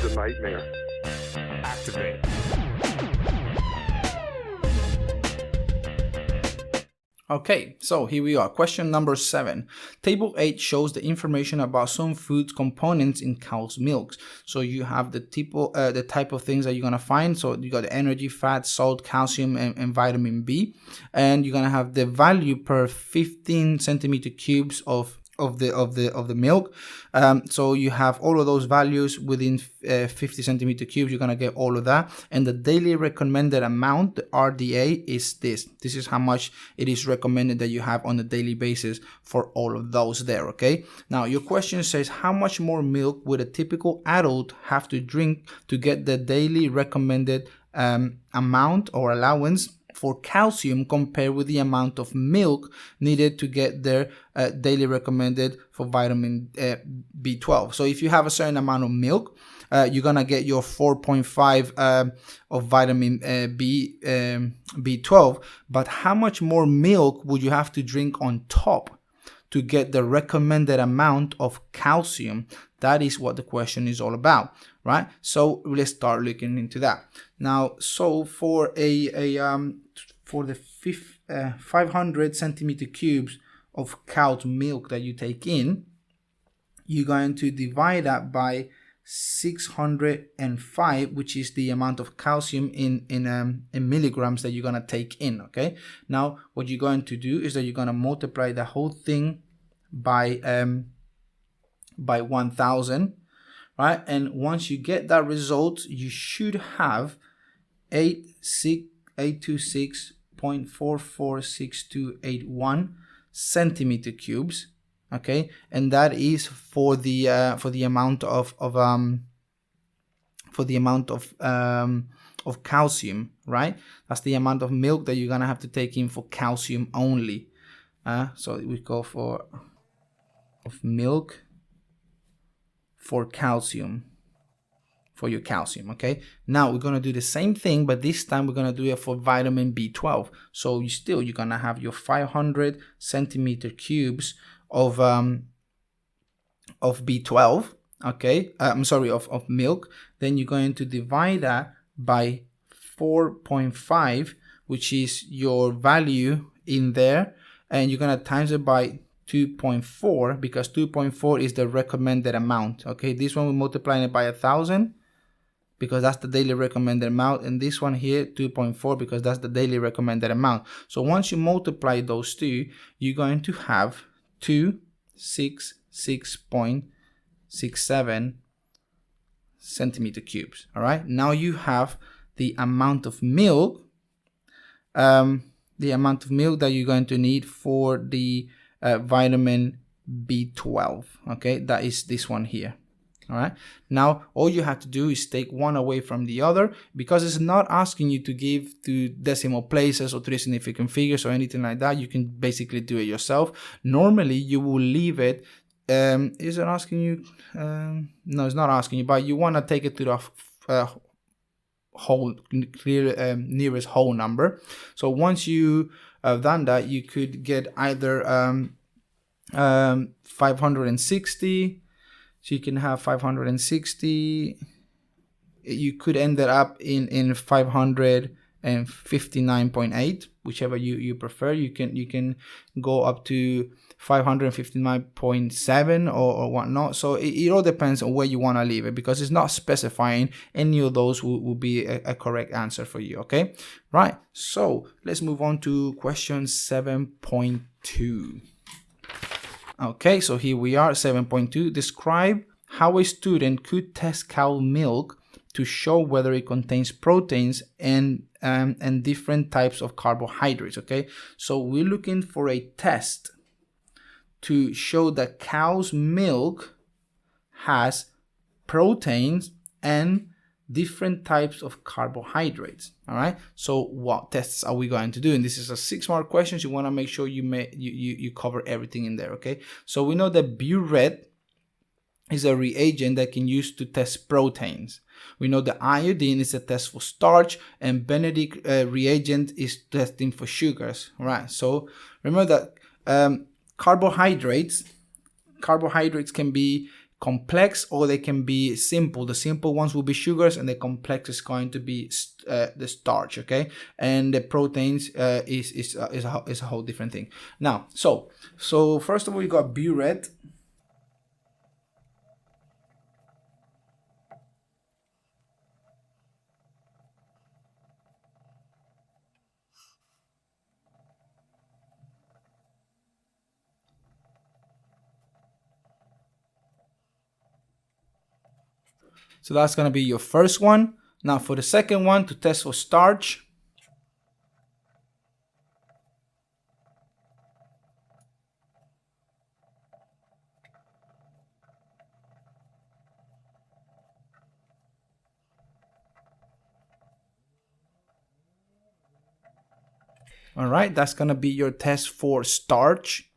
a nightmare. Activate. Okay, so here we are. Question number 7. Table 8 shows the information about some food components in cow's milk. So you have the type of things that you're gonna find. So you got the energy, fat, salt, calcium, and vitamin B, and you're gonna have the value per 15 centimeter cubes of the milk. So you have all of those values within 50 centimeter cubes. You're gonna get all of that, and the daily recommended amount, the RDA, is this is how much it is recommended that you have on a daily basis for all of those there. Okay, now your question says, how much more milk would a typical adult have to drink to get the daily recommended amount or allowance for calcium compared with the amount of milk needed to get their daily recommended for vitamin B12. So if you have a certain amount of milk, you're gonna get your 4.5 of vitamin B12, but how much more milk would you have to drink on top to get the recommended amount of calcium? That is what the question is all about, right? So let's start looking into that now. So for for the 500 centimeter cubes of cow's milk that you take in, you're going to divide that by 605, which is the amount of calcium in milligrams that you're going to take in. Okay, now what you're going to do is that you're going to multiply the whole thing by 1000, right? And once you get that result, you should have 826.446281 centimeter cubes. Okay, and that is for the amount of calcium, right? That's the amount of milk that you're gonna have to take in for calcium only. So we go for of milk for calcium, for your calcium. Okay, now we're gonna do the same thing, but this time we're gonna do it for vitamin B12. So you're gonna have your 500 centimeter cubes of B12. Okay, of milk. Then you're going to divide that by 4.5, which is your value in there, and you're gonna times it by 2.4, because 2.4 is the recommended amount. Okay, this one we're multiplying it by 1000 because that's the daily recommended amount, and this one here 2.4 because that's the daily recommended amount. So once you multiply those two, you're going to have 266.67 centimeter cubes. All right, now you have the amount of milk that you're going to need for the vitamin B12. Okay, that is this one here. All right, now all you have to do is take one away from the other, because it's not asking you to give to decimal places or three significant figures or anything like that. You can basically do it yourself. Normally you will leave it. Is it asking you? No, it's not asking you, but you want to take it to the nearest whole number. So once you have done that, you could get either 560. So you can have 560. You could end it up in 559.8, whichever you prefer. You can go up to 559.7 or whatnot. So it all depends on where you want to leave it, because it's not specifying any of those will be a correct answer for you. Okay, right. So let's move on to question 7.2. Okay, so here we are, 7.2. Describe how a student could test cow milk to show whether it contains proteins and different types of carbohydrates. Okay, so we're looking for a test to show that cow's milk has proteins and different types of carbohydrates. All right, so what tests are we going to do? And this is a 6-mark question. You want to make sure you cover everything in there. Okay, so we know that burette is a reagent that can use to test proteins. We know the iodine is a test for starch, and Benedict reagent is testing for sugars. All right, so remember that carbohydrates can be complex or they can be simple. The simple ones will be sugars and the complex is going to be the starch, okay? And the proteins is a whole different thing. Now, so first of all, you got burette. So that's going to be your first one. Now for the second one, to test for starch. All right, that's going to be your test for starch.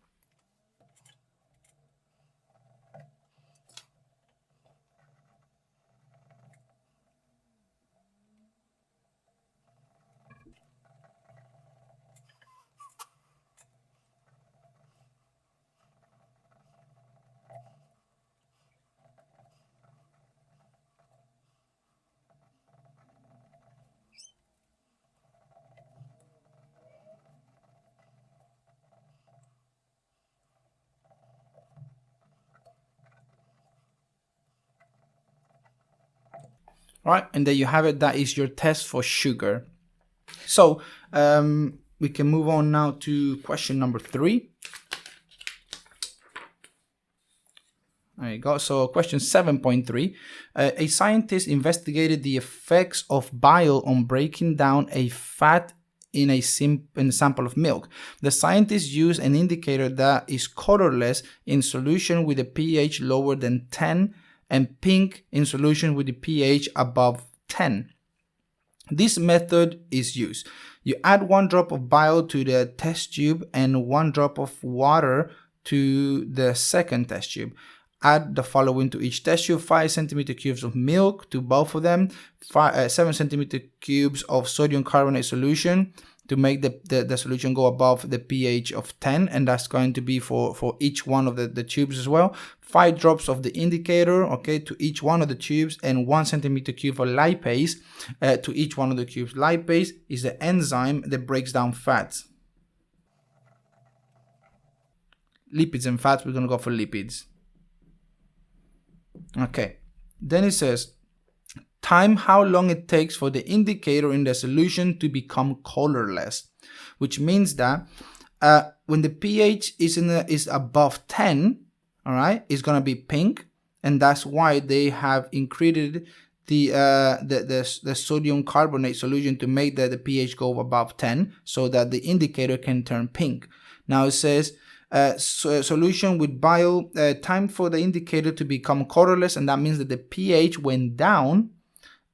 All right, and there you have it. That is your test for sugar. So we can move on now to question number 3. There you go. So question 7.3. A scientist investigated the effects of bile on breaking down a fat in a sample of milk. The scientists used an indicator that is colorless in solution with a pH lower than 10 and pink in solution with the pH above 10. This method is used. You add 1 drop of bile to the test tube and 1 drop of water to the second test tube. Add the following to each test tube: 5 centimeter cubes of milk to both of them, 7 centimeter cubes of sodium carbonate solution to make the solution go above the pH of 10, and that's going to be for each one of the tubes as well. 5 drops of the indicator, okay, to each one of the tubes, and 1 centimeter cube of lipase to each one of the tubes. Lipase is the enzyme that breaks down fats. Lipids and fats, we're going to go for lipids. Okay, then it says, time how long it takes for the indicator in the solution to become colorless, which means that when the pH is above 10, all right, it's gonna be pink, and that's why they have increased the sodium carbonate solution to make the pH go above 10, so that the indicator can turn pink. Now it says solution with bile, time for the indicator to become colorless, and that means that the pH went down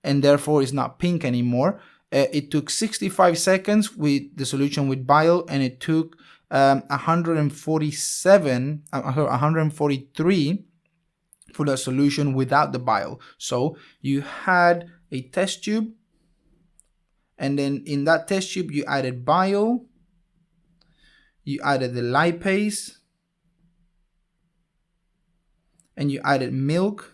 and therefore is not pink anymore. It took 65 seconds with the solution with bile, and it took 143 for the solution without the bile. So you had a test tube, and then in that test tube you added bile, you added the lipase, and you added milk,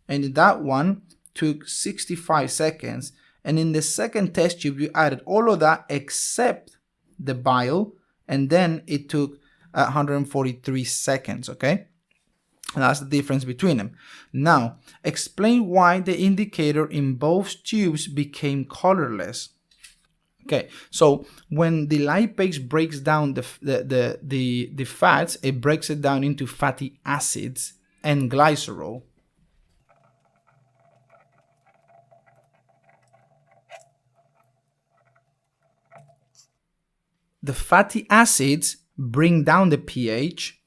and that one took 65 seconds. And in the second test tube you added all of that except the bile, and then it took 143 seconds, okay? And that's the difference between them. Now, explain why the indicator in both tubes became colorless. Okay, so when the lipase breaks down the fats, it breaks it down into fatty acids and glycerol. The fatty acids bring down the pH,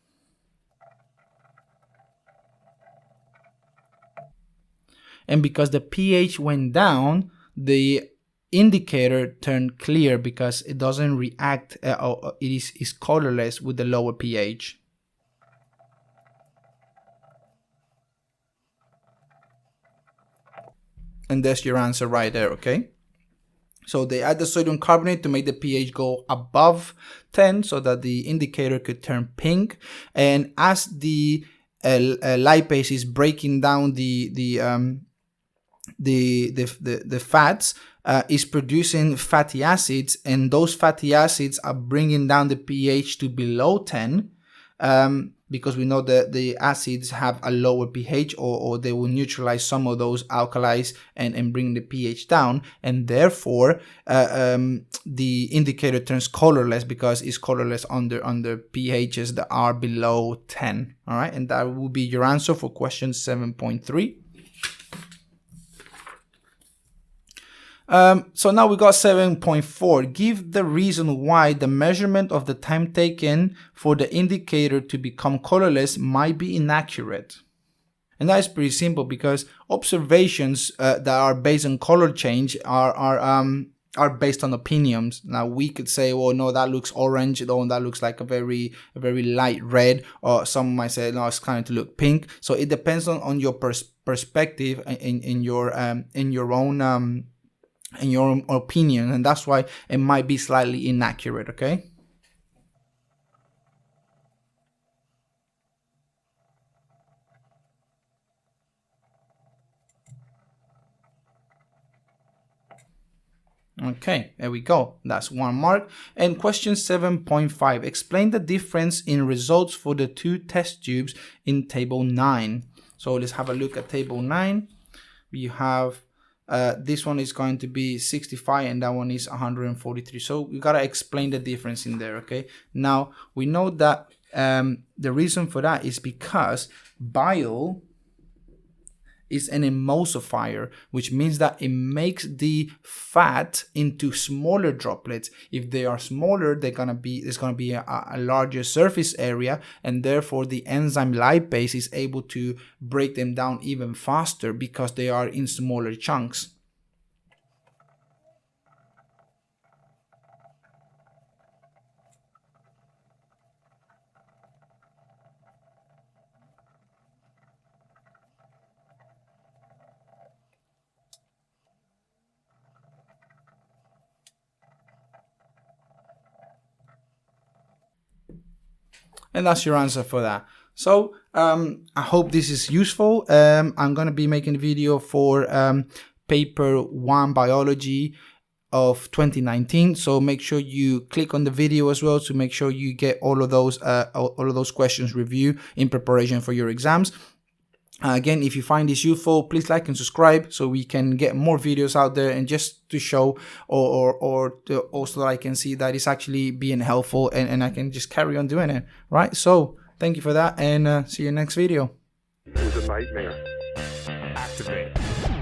and because the pH went down, the indicator turned clear because it doesn't react, or it is colorless with the lower pH. And that's your answer right there, okay? So they add the sodium carbonate to make the pH go above 10 so that the indicator could turn pink. And as the lipase is breaking down the fats, is producing fatty acids, and those fatty acids are bringing down the pH to below 10, because we know that the acids have a lower pH, or they will neutralize some of those alkalis and bring the pH down, and therefore the indicator turns colorless because it's colorless under pHs that are below 10. All right, and that will be your answer for question 7.3. So now we got 7.4. Give the reason why the measurement of the time taken for the indicator to become colorless might be inaccurate. And that is pretty simple, because observations that are based on color change are based on opinions. Now we could say, well, no, that looks orange, or that looks like a very light red, or some might say, no, it's kind of to look pink. So it depends on your perspective in your own in your own opinion, and that's why it might be slightly inaccurate. Okay. Okay, there we go. That's 1 mark. And question 7.5. Explain the difference in results for the 2 test tubes in table 9. So let's have a look at table 9. We have this one is going to be 65 and that one is 143. So we gotta explain the difference in there. Okay. Now we know that the reason for that is because bile is an emulsifier, which means that it makes the fat into smaller droplets. If they are smaller, there's gonna be a larger surface area, and therefore the enzyme lipase is able to break them down even faster because they are in smaller chunks. And that's your answer for that. So I hope this is useful. I'm going to be making a video for paper 1 biology of 2019. So make sure you click on the video as well to make sure you get all of those questions reviewed in preparation for your exams. Again, if you find this useful, please like and subscribe so we can get more videos out there, and just to show or to also that I can see that it's actually being helpful, and I can just carry on doing it, right? So thank you for that, and see you next video. It was a nightmare. Activate.